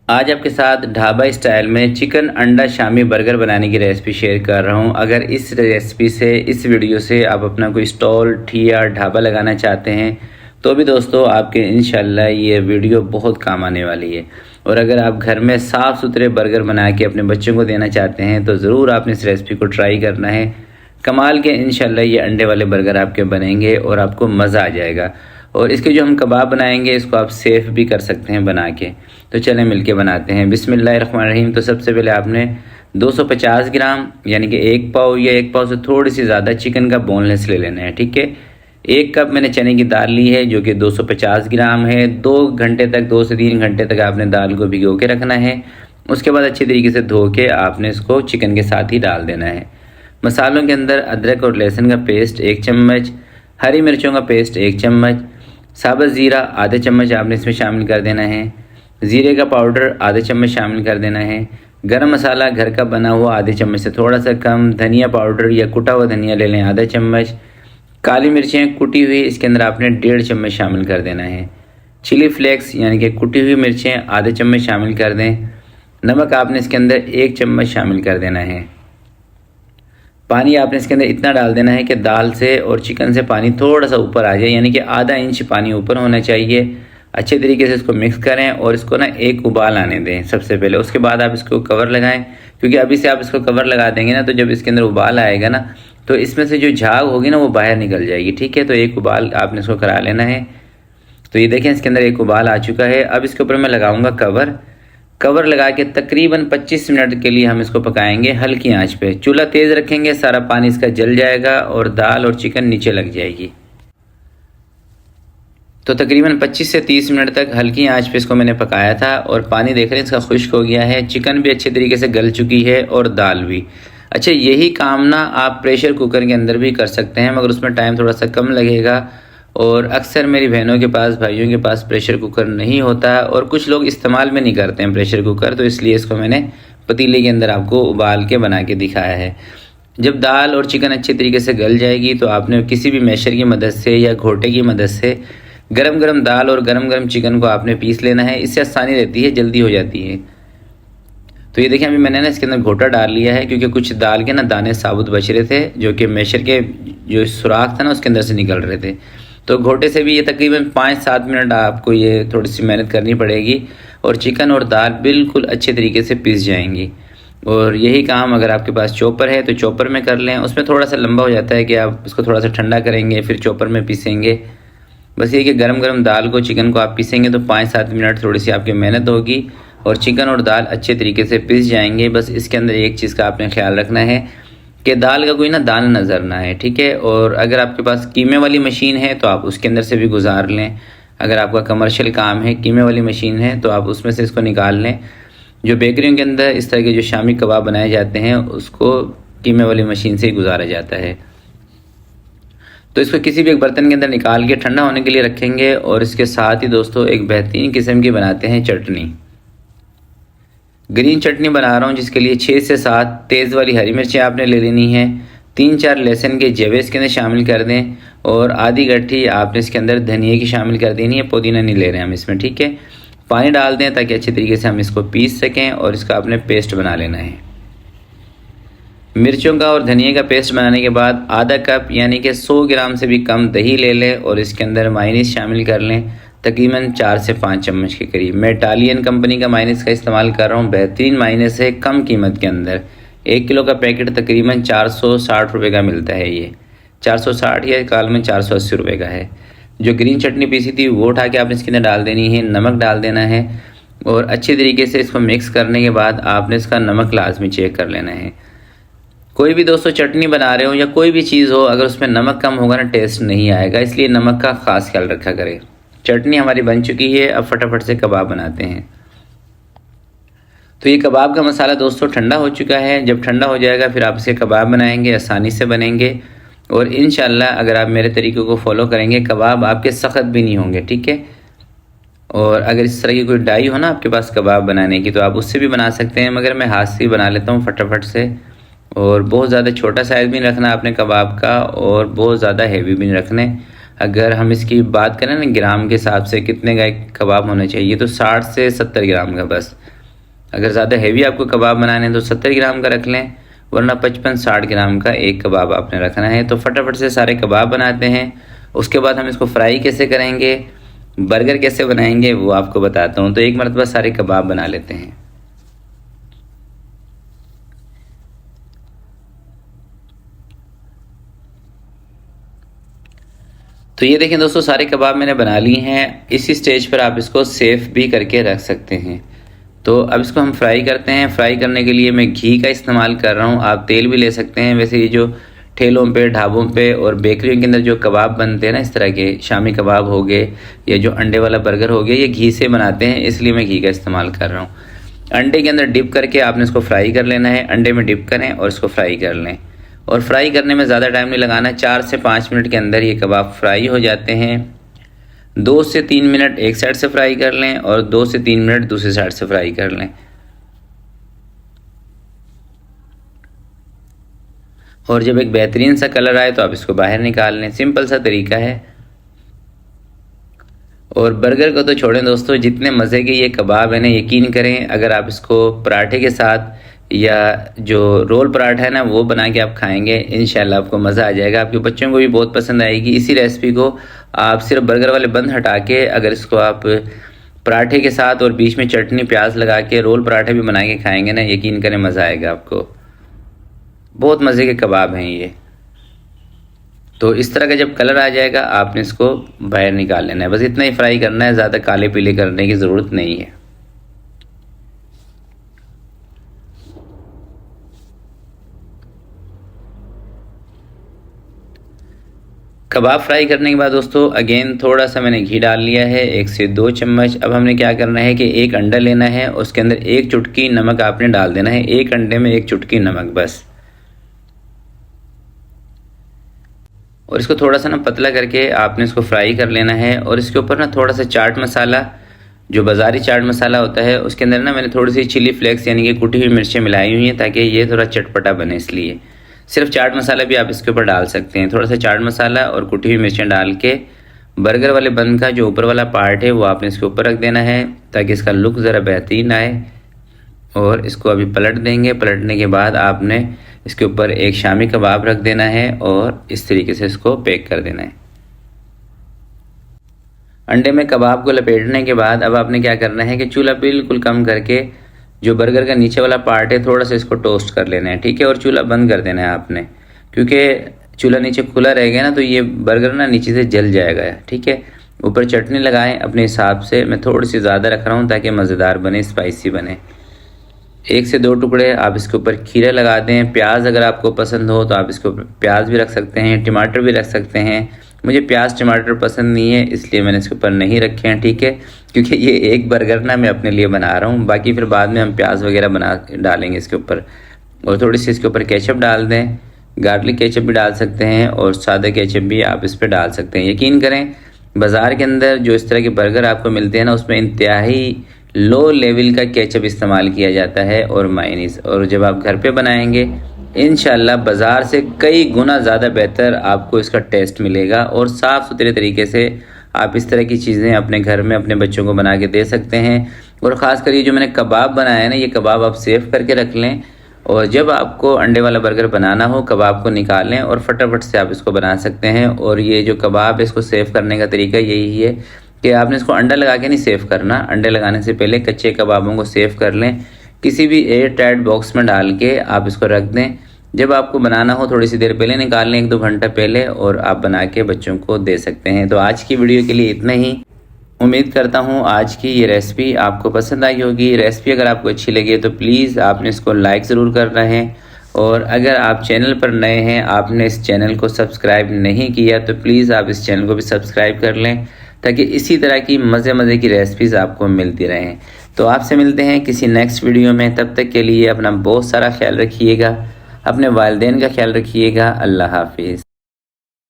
आज आपके साथ ढाबा स्टाइल में चिकन अंडा शामी बर्गर बनाने की रेसिपी शेयर कर रहा हूं। अगर इस रेसिपी से, इस वीडियो से आप अपना कोई स्टॉल, ठिया, ढाबा लगाना चाहते हैं तो भी दोस्तों आपके इंशाल्लाह ये वीडियो बहुत काम आने वाली है। और अगर आप घर में साफ़ सुथरे बर्गर बना के अपने बच्चों को देना चाहते हैं तो ज़रूर आपने इस रेसिपी को ट्राई करना है। कमाल के इंशाल्लाह ये अंडे वाले बर्गर आपके बनेंगे और आपको मज़ा आ जाएगा। और इसके जो हम कबाब बनाएंगे इसको आप सेफ़ भी कर सकते हैं बना के। तो चलें मिलके बनाते हैं। बिस्मिल्लाहिर्रहमानिर्रहीम। तो सबसे पहले आपने 250 ग्राम यानी कि 1 पाव या 1 पाव से थोड़ी सी ज़्यादा चिकन का बोनलेस ले लेना है, ठीक है। 1 कप मैंने चने की दाल ली है जो कि 250 ग्राम है। 2 घंटे तक, 2 से 3 घंटे तक आपने दाल को भिगो के रखना है। उसके बाद अच्छी तरीके से धो के आपने इसको चिकन के साथ ही डाल देना है। मसालों के अंदर अदरक और लहसुन का पेस्ट 1 चम्मच, हरी मिर्चों का पेस्ट 1 चम्मच, साबुत ज़ीरा आधे चम्मच आपने इसमें शामिल कर देना है। ज़ीरे का पाउडर आधे चम्मच शामिल कर देना है। गरम मसाला घर का बना हुआ आधे चम्मच से थोड़ा सा कम। धनिया पाउडर या कुटा हुआ धनिया ले लें आधा चम्मच। काली मिर्चें कुटी हुई इसके अंदर आपने 1.5 चम्मच शामिल कर देना है। चिली फ्लेक्स यानी कि कुटी हुई मिर्चें आधे चम्मच शामिल कर दें। नमक आपने इसके अंदर 1 चम्मच शामिल कर देना है। पानी आपने इसके अंदर इतना डाल देना है कि दाल से और चिकन से पानी थोड़ा सा ऊपर आ जाए, यानी कि आधा इंच पानी ऊपर होना चाहिए। अच्छे तरीके से इसको मिक्स करें और इसको ना एक उबाल आने दें सबसे पहले। उसके बाद आप इसको कवर लगाएं, क्योंकि अभी से आप इसको कवर लगा देंगे ना तो जब इसके अंदर उबाल आएगा ना तो इसमें से जो झाग होगी ना वो बाहर निकल जाएगी, ठीक है। तो एक उबाल आपने इसको करा लेना है। तो ये देखें इसके अंदर एक उबाल आ चुका है। अब इसके ऊपर मैं लगाऊंगा कवर लगा के तकरीबन 25 मिनट के लिए हम इसको पकाएंगे हल्की आंच पे। चूल्हा तेज़ रखेंगे, सारा पानी इसका जल जाएगा और दाल और चिकन नीचे लग जाएगी। तो तकरीबन 25 से 30 मिनट तक हल्की आंच पे इसको मैंने पकाया था और पानी देख रहे हैं इसका खुश्क हो गया है। चिकन भी अच्छे तरीके से गल चुकी है और दाल भी। अच्छा, यही काम ना आप प्रेशर कुकर के अंदर भी कर सकते हैं, मगर उसमें टाइम थोड़ा सा कम लगेगा। और अक्सर मेरी बहनों के पास, भाइयों के पास प्रेशर कुकर नहीं होता और कुछ लोग इस्तेमाल में नहीं करते हैं प्रेशर कुकर, तो इसलिए इसको मैंने पतीले के अंदर आपको उबाल के बना के दिखाया है। जब दाल और चिकन अच्छे तरीके से गल जाएगी तो आपने किसी भी मैशर की मदद से या घोटे की मदद से गरम गरम दाल और गरम गरम चिकन को आपने पीस लेना है। इससे आसानी रहती है, जल्दी हो जाती है। तो ये देखिए अभी मैंने ना इसके अंदर घोटा डाल लिया है, क्योंकि कुछ दाल के ना दाने साबुत बच रहे थे जो कि मैशर के जो सुराख था ना उसके अंदर से निकल रहे थे। तो घोटे से भी ये तकरीबन 5-7 मिनट आपको ये थोड़ी सी मेहनत करनी पड़ेगी और चिकन और दाल बिल्कुल अच्छे तरीके से पिस जाएंगी। और यही काम अगर आपके पास चॉपर है तो चॉपर में कर लें। उसमें थोड़ा सा लंबा हो जाता है कि आप इसको थोड़ा सा ठंडा करेंगे फिर चॉपर में पीसेंगे। बस ये कि गरम गरम दाल को, चिकन को आप पीसेंगे तो 5-7 मिनट थोड़ी सी आपकी मेहनत होगी और चिकन और दाल अच्छे तरीके से पिस जाएंगे। बस इसके अंदर एक चीज़ का आपने ख्याल रखना है कि दाल का कोई ना दाना नज़र ना है, ठीक है। और अगर आपके पास कीमे वाली मशीन है तो आप उसके अंदर से भी गुजार लें। अगर आपका कमर्शियल काम है, कीमे वाली मशीन है, तो आप उसमें से इसको निकाल लें। जो बेकरियों के अंदर इस तरह के जो शामी कबाब बनाए जाते हैं उसको कीमे वाली मशीन से ही गुजारा जाता है। तो इसको किसी भी एक बर्तन के अंदर निकाल के ठंडा होने के लिए रखेंगे। और इसके साथ ही दोस्तों एक बेहतरीन किस्म की बनाते हैं चटनी। ग्रीन चटनी बना रहा हूँ जिसके लिए 6 से 7 तेज़ वाली हरी मिर्चें आपने ले लेनी है। 3-4 लहसुन के जवे इसके अंदर शामिल कर दें और आधी गट्ठी आपने इसके अंदर धनिया की शामिल कर देनी है। पुदीना नहीं ले रहे हैं हम इसमें, ठीक है। पानी डाल दें ताकि अच्छे तरीके से हम इसको पीस सकें और इसका आपने पेस्ट बना लेना है। मिर्चों का और धनिया का पेस्ट बनाने के बाद आधा कप यानी कि 100 ग्राम से भी कम दही ले लें और इसके अंदर मायोनीज़ शामिल कर लें तकरीबन 4 से 5 चम्मच के करीब। मैं इटालियन कंपनी का मायोनीज़ का इस्तेमाल कर रहा हूँ, बेहतरीन मायोनीज़ है, कम कीमत के अंदर। 1 किलो का पैकेट तकरीबन 460 रुपये का मिलता है। ये 460 या काल में 480 रुपये का है। जो ग्रीन चटनी पीसी थी वो उठा के आपने इसके अंदर डाल देनी है। नमक डाल देना है और अच्छे तरीके से इसको मिक्स करने के बाद आपने इसका नमक लाजमी चेक कर लेना है। कोई भी दोस्तों चटनी बना रहे हो या कोई भी चीज़ हो, अगर उसमें नमक कम होगा ना टेस्ट नहीं आएगा, इसलिए नमक का ख़ास ख्याल रखा करें। चटनी हमारी बन चुकी है, अब फटाफट से कबाब बनाते हैं। तो ये कबाब का मसाला दोस्तों ठंडा हो चुका है। जब ठंडा हो जाएगा फिर आप इसे कबाब बनाएंगे, आसानी से बनेंगे। और इंशाल्लाह अगर आप मेरे तरीक़ों को फॉलो करेंगे कबाब आपके सख्त भी नहीं होंगे, ठीक है। और अगर इस तरह की कोई डाई हो ना आपके पास कबाब बनाने की तो आप उससे भी बना सकते हैं, मगर मैं हाथ से ही बना लेता हूँ फटाफट से। और बहुत ज़्यादा छोटा साइज़ भी नहीं रखना आपने कबाब का और बहुत ज़्यादा हेवी भी नहीं रखने। अगर हम इसकी बात करें ना ग्राम के हिसाब से कितने का एक कबाब होना चाहिए तो 60 से 70 ग्राम का बस। अगर ज़्यादा हेवी आपको कबाब बनाने हैं तो 70 ग्राम का रख लें, वरना 55-60 ग्राम का एक कबाब आपने रखना है। तो फटाफट से सारे कबाब बनाते हैं। उसके बाद हम इसको फ्राई कैसे करेंगे, बर्गर कैसे बनाएंगे, वो आपको बताता हूँ। तो एक मरतबा सारे कबाब बना लेते हैं। तो ये देखें दोस्तों, सारे कबाब मैंने बना लिए हैं। इसी स्टेज पर आप इसको सेफ भी करके रख सकते हैं। तो अब इसको हम फ्राई करते हैं। फ्राई करने के लिए मैं घी का इस्तेमाल कर रहा हूँ, आप तेल भी ले सकते हैं। वैसे ये जो ठेलों पे, ढाबों पे और बेकरियों के अंदर जो कबाब बनते हैं ना, इस तरह के शामी कबाब हो गए या जो अंडे वाला बर्गर हो गया, ये घी से बनाते हैं, इसलिए मैं घी का इस्तेमाल कर रहा हूँ। अंडे के अंदर डिप करके आपने इसको फ्राई कर लेना है। अंडे में डिप करें और इसको फ्राई कर लें। और फ्राई करने में ज़्यादा टाइम नहीं लगाना, 4 से 5 मिनट के अंदर ये कबाब फ्राई हो जाते हैं। 2 से 3 मिनट एक साइड से फ्राई कर लें और 2 से 3 मिनट दूसरी साइड से फ्राई कर लें। और जब एक बेहतरीन सा कलर आए तो आप इसको बाहर निकाल लें। सिंपल सा तरीका है। और बर्गर को तो छोड़ें दोस्तों, जितने मज़े के ये कबाब है ना, यकीन करें अगर आप इसको पराठे के साथ या जो रोल पराठा है ना, वो बना के आप खाएंगे, इंशाल्लाह आपको मज़ा आ जाएगा। आपके बच्चों को भी बहुत पसंद आएगी। इसी रेसिपी को आप सिर्फ बर्गर वाले बंद हटा के अगर इसको आप पराठे के साथ और बीच में चटनी प्याज लगा के रोल पराठे भी बना के खाएंगे ना, यकीन करें मज़ा आएगा आपको। बहुत मज़े के कबाब हैं ये। तो इस तरह का जब कलर आ जाएगा आपने इसको बाहर निकाल लेना है। बस इतना ही फ्राई करना है, ज़्यादा काले पीले करने की ज़रूरत नहीं है। कबाब फ्राई करने के बाद दोस्तों अगेन थोड़ा सा मैंने घी डाल लिया है, 1 से 2 चम्मच। अब हमने क्या करना है कि एक अंडा लेना है, उसके अंदर 1 चुटकी नमक आपने डाल देना है। एक अंडे में 1 चुटकी नमक बस। और इसको थोड़ा सा ना पतला करके आपने इसको फ्राई कर लेना है। और इसके ऊपर ना थोड़ा सा चाट मसाला, जो बाज़ारी चाट मसाला होता है, उसके अंदर ना मैंने थोड़ी सी चिली फ्लेक्स यानी कि कुटी हुई मिर्चें मिलाई हुई हैं ताकि ये थोड़ा चटपटा बने। इसलिए सिर्फ चाट मसाला भी आप इसके ऊपर डाल सकते हैं। थोड़ा सा चाट मसाला और कुटी हुई मिर्चें डाल के बर्गर वाले बन का जो ऊपर वाला पार्ट है वो आपने इसके ऊपर रख देना है ताकि इसका लुक ज़रा बेहतरीन आए। और इसको अभी पलट देंगे। पलटने के बाद आपने इसके ऊपर एक शामी कबाब रख देना है और इस तरीके से इसको पैक कर देना है। अंडे में कबाब को लपेटने के बाद अब आपने क्या करना है कि चूल्हा बिल्कुल कम करके जो बर्गर का नीचे वाला पार्ट है थोड़ा सा इसको टोस्ट कर लेना है, ठीक है। और चूल्हा बंद कर देना है आपने, क्योंकि चूल्हा नीचे खुला रहेगा ना तो ये बर्गर ना नीचे से जल जाएगा, ठीक है। ऊपर चटनी लगाएं अपने हिसाब से। मैं थोड़ी सी ज़्यादा रख रहा हूँ ताकि मज़ेदार बने, स्पाइसी बने। 1 से 2 टुकड़े आप इसके ऊपर खीरे लगा दें। प्याज अगर आपको पसंद हो तो आप इसके ऊपर प्याज भी रख सकते हैं, टमाटर भी रख सकते हैं। मुझे प्याज टमाटर पसंद नहीं है इसलिए मैंने इसके ऊपर नहीं रखे हैं, ठीक है। क्योंकि ये एक बर्गर ना मैं अपने लिए बना रहा हूँ, बाकी फिर बाद में हम प्याज वगैरह बना डालेंगे इसके ऊपर। और थोड़ी सी इसके ऊपर केचप डाल दें, गार्लिक केचप भी डाल सकते हैं और सादा केचप भी आप इस पर डाल सकते हैं। यकीन करें बाज़ार के अंदर जो इस तरह के बर्गर आपको मिलते हैं ना, उसमें इंतहाई लो लेवल का केचप इस्तेमाल किया जाता है और मायोनीज़। और जब आप घर पे बनाएंगे इंशाल्लाह बाज़ार से कई गुना ज़्यादा बेहतर आपको इसका टेस्ट मिलेगा। और साफ़ सुथरे तरीके से आप इस तरह की चीज़ें अपने घर में अपने बच्चों को बना के दे सकते हैं। और ख़ासकर ये जो मैंने कबाब बनाया है ना, ये कबाब आप सेव करके रख लें। और जब आपको अंडे वाला बर्गर बनाना हो, कबाब को निकाल लें और फटाफट से आप इसको बना सकते हैं। और ये जो कबाब है इसको सेव करने का तरीका यही है कि आपने इसको अंडा लगा के नहीं सेव करना। अंडे लगाने से पहले कच्चे कबाबों को सेव कर लें, किसी भी एयर टाइट बॉक्स में डाल के आप इसको रख दें। जब आपको बनाना हो थोड़ी सी देर पहले निकाल लें, 1-2 घंटा पहले, और आप बना के बच्चों को दे सकते हैं। तो आज की वीडियो के लिए इतना ही। उम्मीद करता हूँ आज की ये रेसिपी आपको पसंद आई होगी। रेसिपी अगर आपको अच्छी लगी तो प्लीज़ आपने इसको लाइक ज़रूर करना है। और अगर आप चैनल पर नए हैं, आपने इस चैनल को सब्सक्राइब नहीं किया तो प्लीज़ आप इस चैनल को भी सब्सक्राइब कर लें ताकि इसी तरह की मज़े की रेसिपीज़ आपको मिलती रहें। तो आपसे मिलते हैं किसी नेक्स्ट वीडियो में। तब तक के लिए अपना बहुत सारा ख्याल रखिएगा, अपने वालिदैन का ख्याल रखिएगा। अल्लाह हाफिज़।